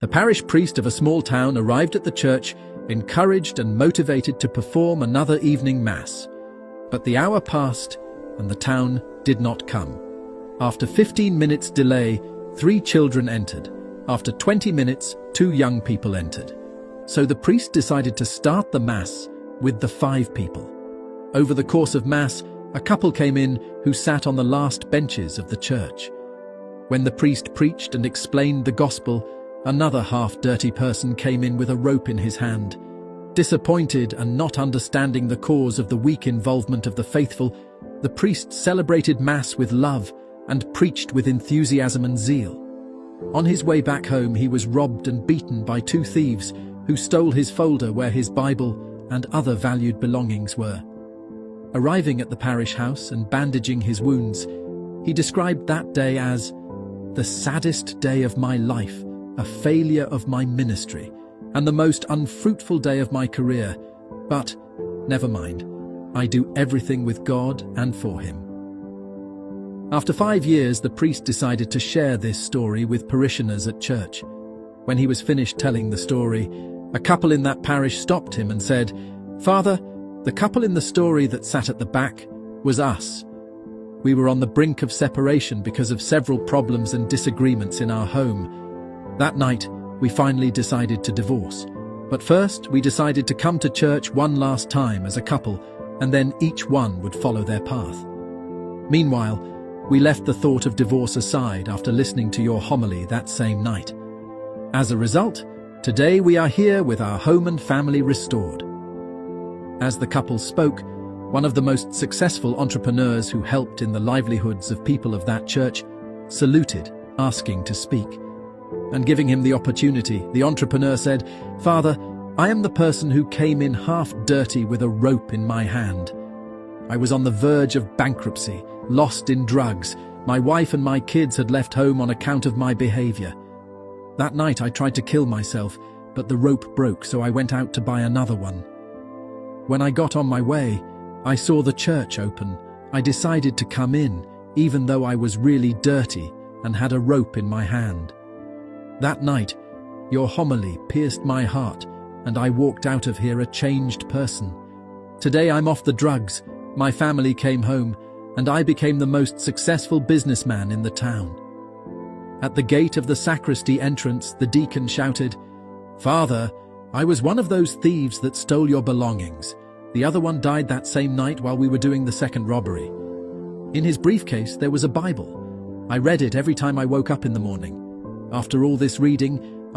The parish priest of a small town arrived at the church, encouraged and motivated to perform another evening mass. But the hour passed, and the town did not come. After 15 minutes delay, 3 children entered. After 20 minutes, 2 young people entered. So the priest decided to start the mass with the 5 people. Over the course of mass, a couple came in who sat on the last benches of the church. When the priest preached and explained the gospel, another half-dirty person came in with a rope in his hand. Disappointed and not understanding the cause of the weak involvement of the faithful, the priest celebrated Mass with love and preached with enthusiasm and zeal. On his way back home, he was robbed and beaten by 2 thieves who stole his folder where his Bible and other valued belongings were. Arriving at the parish house and bandaging his wounds, he described that day as the saddest day of my life, a failure of my ministry, and the most unfruitful day of my career. But never mind, I do everything with God and for Him. After 5 years, the priest decided to share this story with parishioners at church. When he was finished telling the story, a couple in that parish stopped him and said, "Father, the couple in the story that sat at the back was us. We were on the brink of separation because of several problems and disagreements in our home. That night, we finally decided to divorce. But first, we decided to come to church one last time as a couple, and then each one would follow their path. Meanwhile, we left the thought of divorce aside after listening to your homily that same night. As a result, today we are here with our home and family restored." As the couple spoke, one of the most successful entrepreneurs who helped in the livelihoods of people of that church saluted, asking to speak. And giving him the opportunity, the entrepreneur said, "Father, I am the person who came in half dirty with a rope in my hand. I was on the verge of bankruptcy, lost in drugs. My wife and my kids had left home on account of my behavior. That night I tried to kill myself, but the rope broke, so I went out to buy another one. When I got on my way, I saw the church open. I decided to come in, even though I was really dirty and had a rope in my hand. That night, your homily pierced my heart, and I walked out of here a changed person. Today I'm off the drugs, my family came home, and I became the most successful businessman in the town." At the gate of the sacristy entrance, the deacon shouted, "Father, I was one of those thieves that stole your belongings. The other one died that same night while we were doing the second robbery. In his briefcase there was a Bible. I read it every time I woke up in the morning. After all this reading,